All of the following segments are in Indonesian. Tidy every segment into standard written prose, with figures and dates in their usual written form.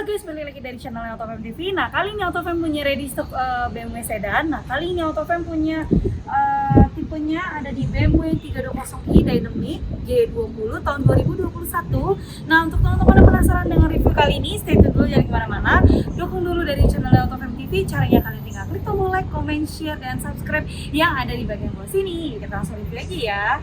guys, balik lagi dari channel Autofam TV. Nah, kali ini Autofam punya ready stock BMW sedan. Nah, kali ini Autofam punya tipenya ada di BMW 320i Dynamic G20 tahun 2021. Nah, untuk teman-teman yang penasaran dengan review kali ini, stay tune dulu, jangan kemana-mana. Dukung dulu dari channel Autofam TV. Caranya kalian tinggal klik tombol like, comment, share, dan subscribe yang ada di bagian bawah sini. Kita langsung review aja ya.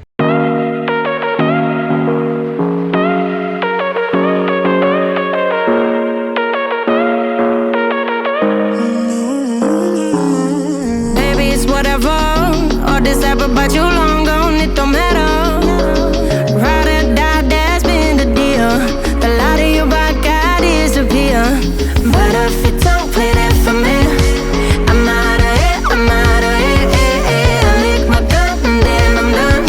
But you long gone, it don't matter. Ride or die, that's been the deal. The light of your body disappear. But if you don't play that for me, I'm out of here, I'm out of here. I lick my gun and then I'm done.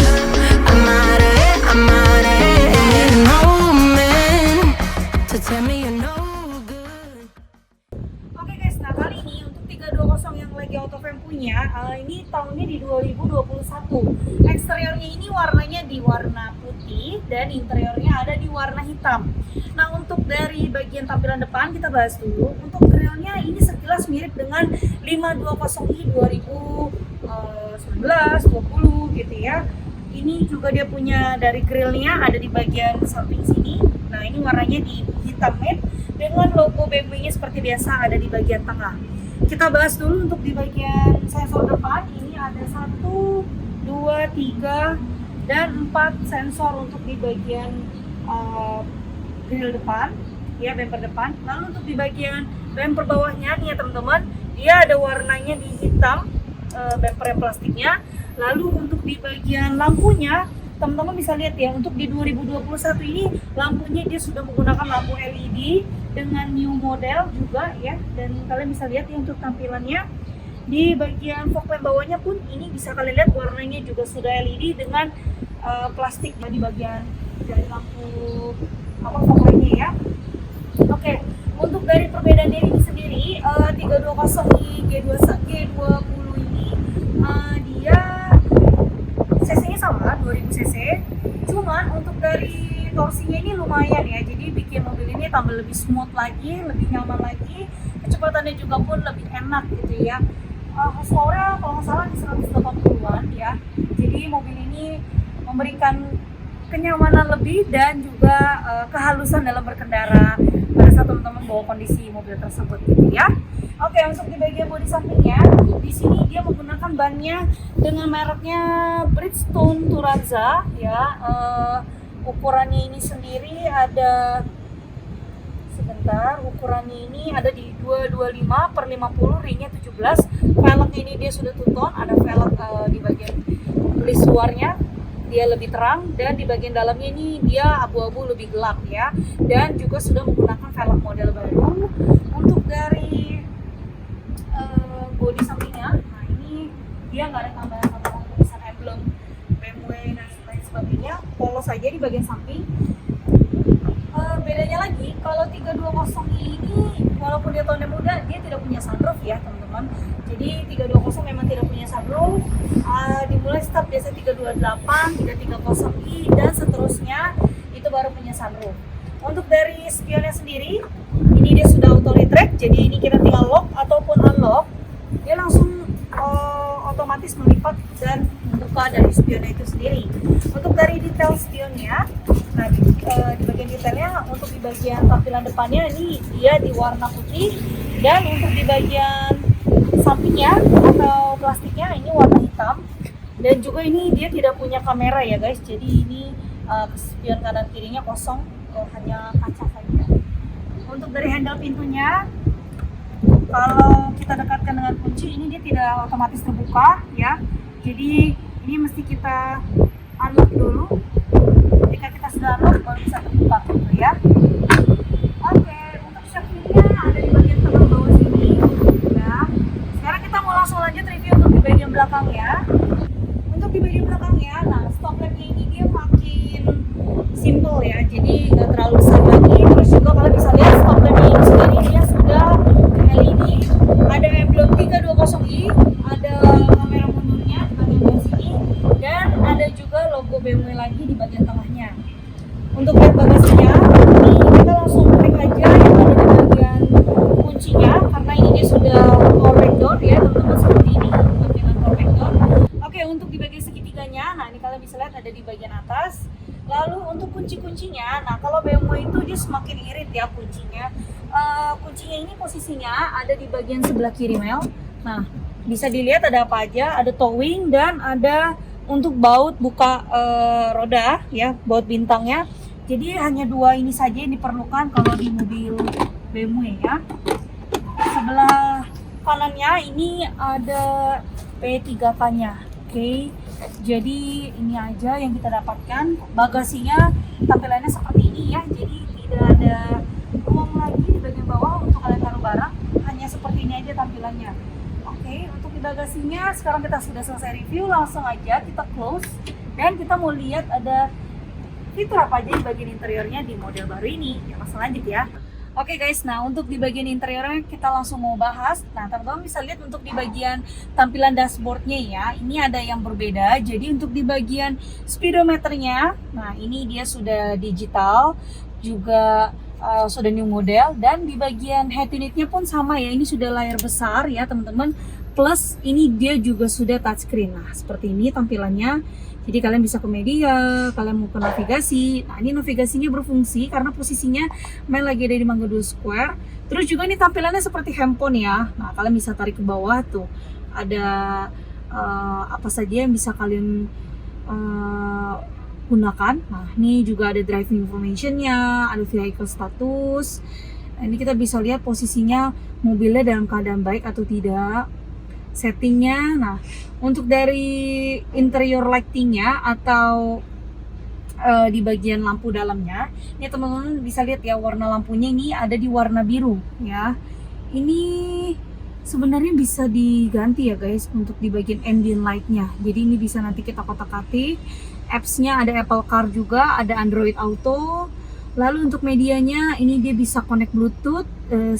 I'm out of here, I'm out of here. Ain't no man to tell me you're no good. Oke guys, nah kali ini untuk 320 yang lagi Autofam punya, ini tahunnya di 2021. Eksteriornya ini warnanya di warna putih dan interiornya ada di warna hitam. Nah, untuk dari bagian tampilan depan kita bahas dulu. Untuk grillnya ini sekilas mirip dengan 520i 2019, 20 gitu ya. Ini juga dia punya dari grillnya ada di bagian samping sini. Nah, ini warnanya di hitam matte dengan logo BMW-nya seperti biasa ada di bagian tengah. Kita bahas dulu untuk di bagian sensor depan. Ini ada 1, 2, 3, dan 4 sensor untuk di bagian grill depan, ya, bumper depan. Lalu untuk di bagian bumper bawahnya nih ya teman-teman, dia ada warnanya di hitam, bumper yang plastiknya. Lalu untuk di bagian lampunya, teman-teman bisa lihat ya, untuk di 2021 ini lampunya dia sudah menggunakan lampu LED dengan new model juga ya, dan kalian bisa lihat ya untuk tampilannya. Di bagian fog lamp bawahnya pun ini bisa kalian lihat warnanya juga sudah LED dengan plastik ya, di bagian dari lampu fog lampnya ya. Oke, untuk dari perbedaan dari ini sendiri, 320i G20 ini dia cc-nya sama 2000 cc, cuman untuk dari torsinya ini lumayan ya, jadi bikin mobil ini tambah lebih smooth lagi, lebih nyaman lagi, kecepatannya juga pun lebih enak gitu ya. Horsepower kalau nggak salah di 180-an ya, jadi mobil ini memberikan kenyamanan lebih dan juga kehalusan dalam berkendara pada saat teman-teman bawa kondisi mobil tersebut gitu ya. Oke, untuk di bagian bodi sampingnya, di sini dia menggunakan bannya dengan mereknya Bridgestone Turanza ya. Ukurannya ini sendiri ada, sebentar, ukurannya ini ada di 225/50, ringnya 17. Velgnya ini dia sudah two-tone, ada velg di bagian list luarnya dia lebih terang, dan di bagian dalamnya ini dia abu-abu lebih gelap ya, dan juga sudah menggunakan velg model baru. Untuk dari bodi sampingnya, nah ini dia nggak ada tambahan tulisan emblem BMW dan lain sebagainya, polos saja di bagian samping. Bedanya lagi, kalau 320i ini walaupun dia tahunnya muda, dia tidak punya sunroof ya teman-teman. Jadi 320 memang tidak punya sunroof. Dimulai start biasa 328, 330i dan seterusnya itu baru punya sunroof. Untuk dari spionnya sendiri, ini dia sudah auto retract, jadi ini kita tinggal lock ataupun unlock, dia langsung otomatis melipat dan membuka dari spionnya itu sendiri. Untuk dari detail spionnya, nah di bagian detailnya, untuk di bagian tampilan depannya ini dia di warna putih, dan untuk di bagian sampingnya atau plastiknya ini warna hitam, dan juga ini dia tidak punya kamera ya guys, jadi ini spion kanan kirinya kosong, hanya kaca saja. Untuk dari handle pintunya, kalau kita dekatkan dengan kunci ini dia tidak otomatis terbuka ya, jadi ini mesti kita unlock dulu. Jika kita sudah unlock baru bisa terbuka gitu ya. Oke, untuk shocknya ada di bagian tengah bawah sini ya. Sekarang kita mau langsung lanjut review untuk di bagian belakangnya. Untuk di bagian belakangnya, nah stop lampnya ini dia makin simple ya, jadi nggak terlalu besar lagi. Terus juga kalian bisa lihat stop lampnya ini sendiri dia sudah LED, ada emblem 320i, ada kamera mundurnya di bagian bawah sini, dan ada juga logo BMW lagi di bagian tengahnya. Untuk lihat bagasinya, ini kita langsung klik aja yang ada di bagian ada di bagian atas. Lalu untuk kunci-kuncinya, nah kalau BMW itu dia semakin irit ya kuncinya. Kuncinya ini posisinya ada di bagian sebelah kiri Mel. Nah, bisa dilihat ada apa aja, ada towing dan ada untuk baut buka roda ya, baut bintangnya. Jadi hanya dua ini saja yang diperlukan kalau di mobil BMW ya. Sebelah kanannya ini ada P3K-nya. Oke. Jadi ini aja yang kita dapatkan. Bagasinya tampilannya seperti ini ya. Jadi tidak ada ruang lagi di bagian bawah untuk kalian taruh barang. Hanya seperti ini aja tampilannya. Oke, untuk di bagasinya sekarang kita sudah selesai review, langsung aja kita close dan kita mau lihat ada fitur apa aja di bagian interiornya di model baru ini. Ya, langsung lanjut ya. Oke guys, nah untuk di bagian interiornya kita langsung mau bahas. Nah teman-teman bisa lihat untuk di bagian tampilan dashboardnya ya, ini ada yang berbeda. Jadi untuk di bagian speedometernya, nah ini dia sudah digital, juga sudah new model. Dan di bagian head unitnya pun sama ya, ini sudah layar besar ya teman-teman. Plus ini dia juga sudah touchscreen. Nah seperti ini tampilannya. Jadi kalian bisa ke media, kalian mau ke navigasi. Nah ini navigasinya berfungsi karena posisinya Mel lagi ada di Mangga 2 Square. Terus juga ini tampilannya seperti handphone ya. Nah kalian bisa tarik ke bawah tuh. Ada apa saja yang bisa kalian gunakan. Nah ini juga ada driving information-nya, ada vehicle status. Nah, ini kita bisa lihat posisinya mobilnya dalam keadaan baik atau tidak. Settingnya, nah untuk dari interior lightingnya atau di bagian lampu dalamnya, ini teman-teman bisa lihat ya warna lampunya ini ada di warna biru ya. Ini sebenarnya bisa diganti ya guys untuk di bagian ambient lightnya. Jadi ini bisa nanti kita kotak-katik. Apps-nya ada Apple Car juga, ada Android Auto. Lalu untuk medianya ini dia bisa connect Bluetooth,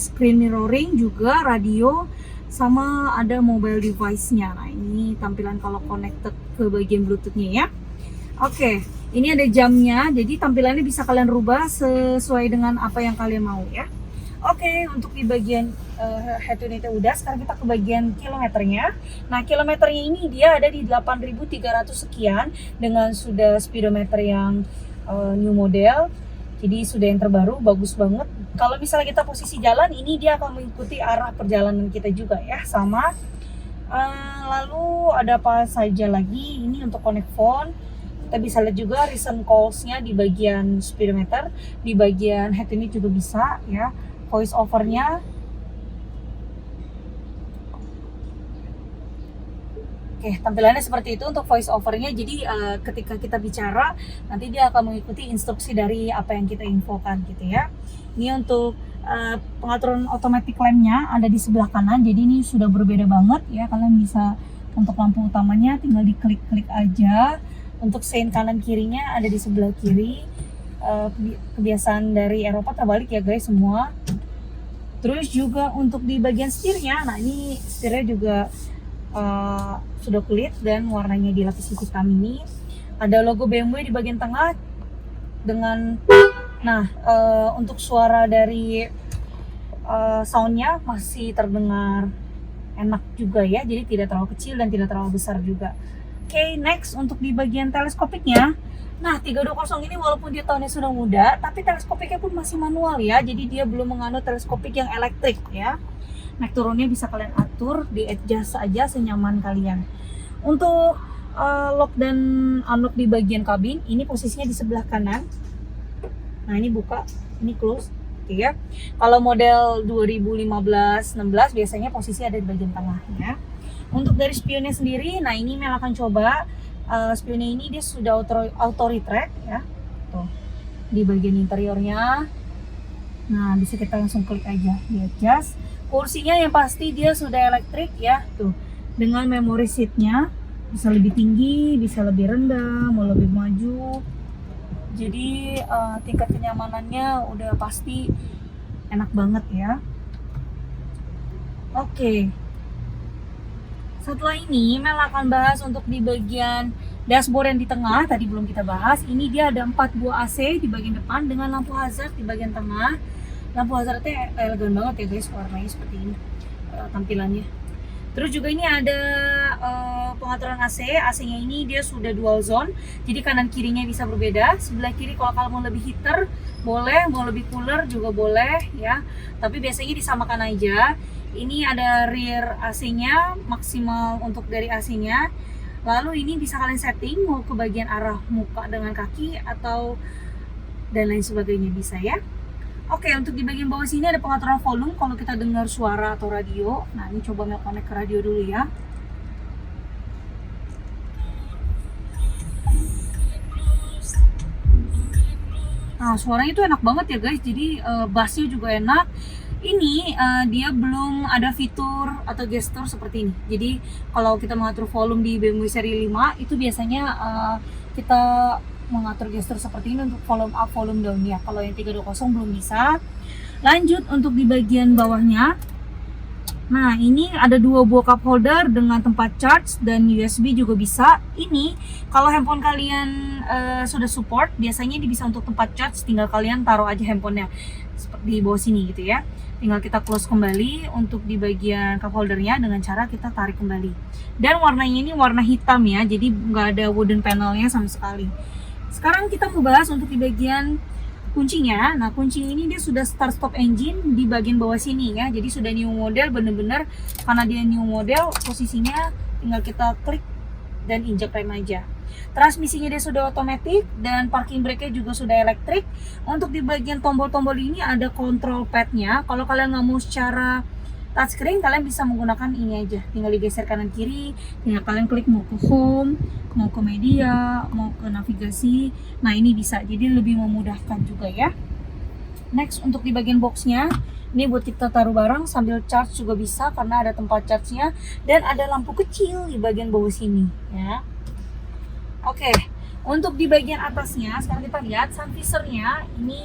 screen mirroring juga, radio, sama ada mobile device-nya. Nah ini tampilan kalau connected ke bagian Bluetooth-nya ya. Oke, ini ada jamnya, jadi tampilannya bisa kalian rubah sesuai dengan apa yang kalian mau ya. Oke, untuk di bagian head unitnya udah, sekarang kita ke bagian kilometernya. Nah kilometernya ini dia ada di 8.300 sekian dengan sudah speedometer yang new model. Jadi sudah yang terbaru, bagus banget. Kalau misalnya kita posisi jalan, ini dia akan mengikuti arah perjalanan kita juga ya, sama. Lalu ada apa saja lagi? Ini untuk connect phone. Kita bisa lihat juga recent calls-nya di bagian speedometer, di bagian head unit juga bisa ya. Voice over-nya. Oke, tampilannya seperti itu untuk voice over-nya. Jadi ketika kita bicara, nanti dia akan mengikuti instruksi dari apa yang kita infokan gitu ya. Ini untuk pengaturan automatic lamp-nya ada di sebelah kanan. Jadi ini sudah berbeda banget ya. Kalian bisa untuk lampu utamanya tinggal diklik-klik aja. Untuk sein kanan kirinya ada di sebelah kiri. Kebiasaan dari Eropa terbalik ya guys semua. Terus juga untuk di bagian setirnya, nah ini setirnya juga sudah kulit dan warnanya dilapisi hitam ini. Ada logo BMW di bagian tengah dengan untuk suara dari soundnya masih terdengar enak juga ya, jadi tidak terlalu kecil dan tidak terlalu besar juga. Oke, next untuk di bagian teleskopiknya. Nah 320 ini walaupun dia tahunnya sudah muda, tapi teleskopiknya pun masih manual ya, jadi dia belum menganut teleskopik yang elektrik ya. Naik turunnya bisa kalian atur, di adjust aja senyaman kalian. Untuk lock dan unlock di bagian kabin, ini posisinya di sebelah kanan. Nah ini buka, ini close, oke ya. Kalau model 2015-16 biasanya posisi ada di bagian tengah ya. Untuk dari spionnya sendiri, nah ini Mel akan coba spionnya ini dia sudah auto retract ya. Tuh di bagian interiornya. Nah bisa kita langsung klik aja di adjust. Kursinya yang pasti dia sudah elektrik ya, tuh dengan memory seatnya bisa lebih tinggi, bisa lebih rendah, mau lebih maju. Jadi tingkat kenyamanannya udah pasti enak banget ya. Oke. Setelah ini Mel akan bahas untuk di bagian dashboard yang di tengah, tadi belum kita bahas. Ini dia ada 4 buah AC di bagian depan dengan lampu hazard di bagian tengah. Lampu hazardnya elegan banget ya guys, warnanya seperti ini tampilannya. Terus juga ini ada pengaturan AC. AC-nya ini dia sudah dual zone, jadi kanan kirinya bisa berbeda. Sebelah kiri kalau kamu mau lebih heater boleh, mau lebih cooler juga boleh ya, tapi biasanya disamakan aja. Ini ada rear AC-nya, maksimal untuk dari AC-nya. Lalu ini bisa kalian setting mau ke bagian arah muka dengan kaki atau dan lain sebagainya bisa ya. Oke, untuk di bagian bawah sini ada pengaturan volume kalau kita dengar suara atau radio. Nah, ini coba mau connect ke radio dulu ya. Nah, suaranya itu enak banget ya guys. Jadi bassnya juga enak. Ini dia belum ada fitur atau gestur seperti ini. Jadi kalau kita mengatur volume di BMW seri 5 itu biasanya kita mengatur gestur seperti ini untuk volume up, volume down ya. Kalau yang 320 belum bisa. Lanjut untuk di bagian bawahnya. Nah, ini ada 2 buah cup holder dengan tempat charge dan USB juga bisa. Ini kalau handphone kalian sudah support, biasanya ini bisa untuk tempat charge, tinggal kalian taruh aja handphonenya seperti di bawah sini gitu ya. Tinggal kita close kembali untuk di bagian cup holdernya dengan cara kita tarik kembali. Dan warnanya ini warna hitam ya, jadi nggak ada wooden panelnya sama sekali. Sekarang kita mau bahas untuk di bagian kuncinya. Nah, kunci ini dia sudah start stop engine di bagian bawah sini ya. Jadi sudah new model, bener-bener karena dia new model, posisinya tinggal kita klik dan injak rem aja. Transmisinya dia sudah otomatis dan parking brake-nya juga sudah elektrik. Untuk di bagian tombol-tombol ini ada control pad-nya. Kalau kalian nggak mau secara touchscreen, kalian bisa menggunakan ini aja. Tinggal digeser kanan kiri, tinggal kalian klik mau ke home, mau ke media, mau ke navigasi. Nah, ini bisa, jadi lebih memudahkan juga ya. Next, untuk di bagian boxnya, ini buat kita taruh barang sambil charge juga bisa karena ada tempat charge-nya. Dan ada lampu kecil di bagian bawah sini ya. Oke, untuk di bagian atasnya, sekarang kita lihat sun visor-nya. Ini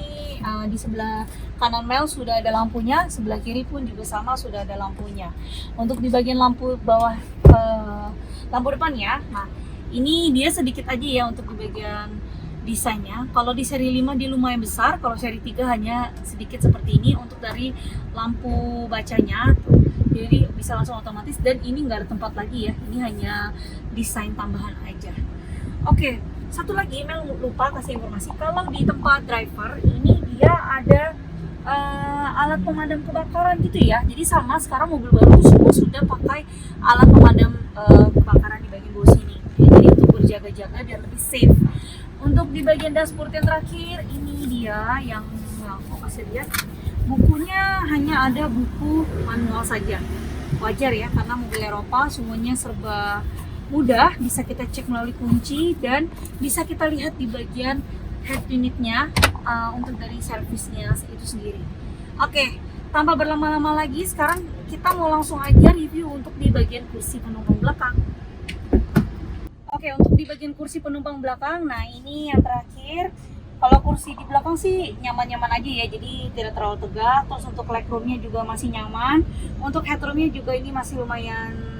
di sebelah kanan Mel sudah ada lampunya, sebelah kiri pun juga sama sudah ada lampunya. Untuk di bagian lampu bawah, lampu depannya, nah ini dia sedikit aja ya untuk di bagian desainnya. Kalau di seri 5 dia lumayan besar, kalau seri 3 hanya sedikit seperti ini. Untuk dari lampu bacanya, jadi bisa langsung otomatis, dan ini nggak ada tempat lagi ya, ini hanya desain tambahan aja. Oke, satu lagi Mel lupa kasih informasi, kalau di tempat driver ini dia ada alat pemadam kebakaran gitu ya. Jadi sama sekarang mobil baru semua sudah pakai alat pemadam kebakaran di bagian bawah sini. Jadi untuk berjaga-jaga biar lebih safe. Untuk di bagian dashboard yang terakhir, ini dia yang mau kasih lihat. Bukunya hanya ada buku manual saja. Wajar ya, karena mobil Eropa semuanya serba mudah, bisa kita cek melalui kunci dan bisa kita lihat di bagian head unitnya untuk dari servisnya itu sendiri. Oke, tanpa berlama-lama lagi, sekarang kita mau langsung aja review untuk di bagian kursi penumpang belakang. Oke, untuk di bagian kursi penumpang belakang, nah ini yang terakhir. Kalau kursi di belakang sih nyaman-nyaman aja ya, jadi tidak terlalu tegak. Terus untuk legroomnya juga masih nyaman. Untuk headroomnya juga ini masih lumayan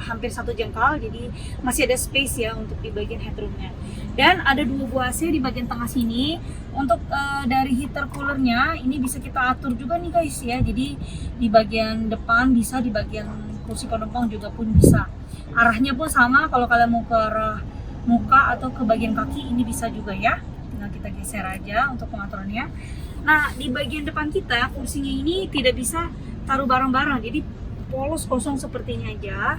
hampir satu jengkal, jadi masih ada space ya untuk di bagian headroomnya. Dan ada 2 buah AC di bagian tengah sini. Untuk dari heater coolernya ini bisa kita atur juga nih guys ya. Jadi di bagian depan bisa, di bagian kursi penumpang juga pun bisa. Arahnya pun sama, kalau kalian mau ke arah muka atau ke bagian kaki ini bisa juga ya. Tinggal kita geser aja untuk pengaturannya. Nah, di bagian depan kita kursinya ini tidak bisa taruh barang-barang, jadi polos kosong seperti ini aja.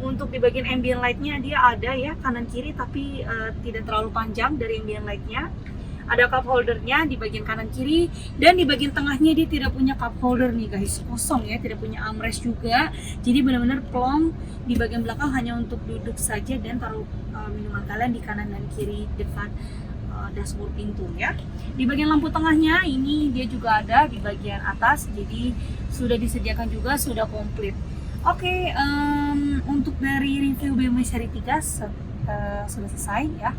Untuk di bagian ambient light-nya dia ada ya kanan kiri, tapi tidak terlalu panjang dari ambient light-nya. Ada cup holdernya di bagian kanan kiri, dan di bagian tengahnya dia tidak punya cup holder nih guys, kosong ya, tidak punya armrest juga. Jadi benar-benar plong. Di bagian belakang hanya untuk duduk saja dan taruh minuman kalian di kanan dan kiri depan dashboard pintu ya. Di bagian lampu tengahnya ini dia juga ada di bagian atas, jadi sudah disediakan juga, sudah komplit. Oke, untuk dari review BMW seri 3 sudah selesai ya.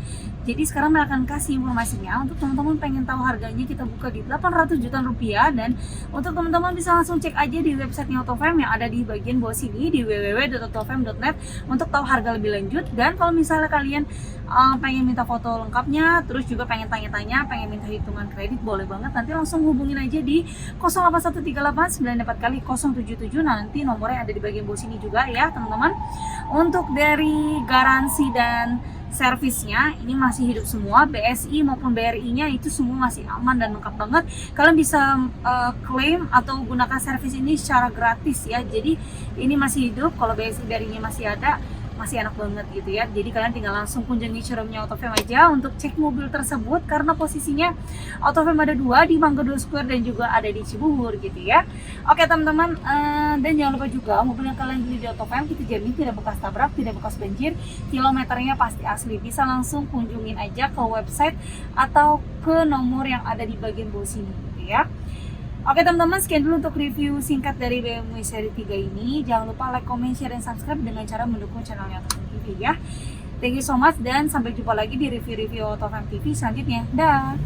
Jadi sekarang Mel akan kasih informasinya. Untuk teman-teman pengen tahu harganya, kita buka di 800 jutaan rupiah, dan untuk teman-teman bisa langsung cek aja di websitenya Autofam yang ada di bagian bawah sini di www.autofam.net untuk tahu harga lebih lanjut. Dan kalau misalnya kalian pengen minta foto lengkapnya, terus juga pengen tanya-tanya, pengen minta hitungan kredit, boleh banget. Nanti langsung hubungin aja di 08138984 077. Nanti nomornya ada di bagian bawah sini juga ya teman-teman. Untuk dari garansi dan servisnya ini masih hidup semua, BSI maupun BRI-nya itu semua masih aman dan lengkap banget. Kalian bisa klaim atau gunakan servis ini secara gratis ya. Jadi ini masih hidup, kalau BSI BRI-nya masih ada, masih enak banget gitu ya. Jadi kalian tinggal langsung kunjungi showroomnya Autofam aja untuk cek mobil tersebut, karena posisinya Autofam ada 2 di Mangga 2 Square dan juga ada di Cibubur gitu ya. Oke teman-teman, dan jangan lupa juga mobil yang kalian beli di Autofam kita jamin tidak bekas tabrak, tidak bekas banjir, kilometernya pasti asli. Bisa langsung kunjungin aja ke website atau ke nomor yang ada di bagian bawah sini gitu ya. Oke teman-teman, sekian dulu untuk review singkat dari BMW seri 3 ini. Jangan lupa like, comment, share, dan subscribe dengan cara mendukung channelnya Autofam TV ya. Thank you so much dan sampai jumpa lagi di review-review Autofam TV selanjutnya. Dah.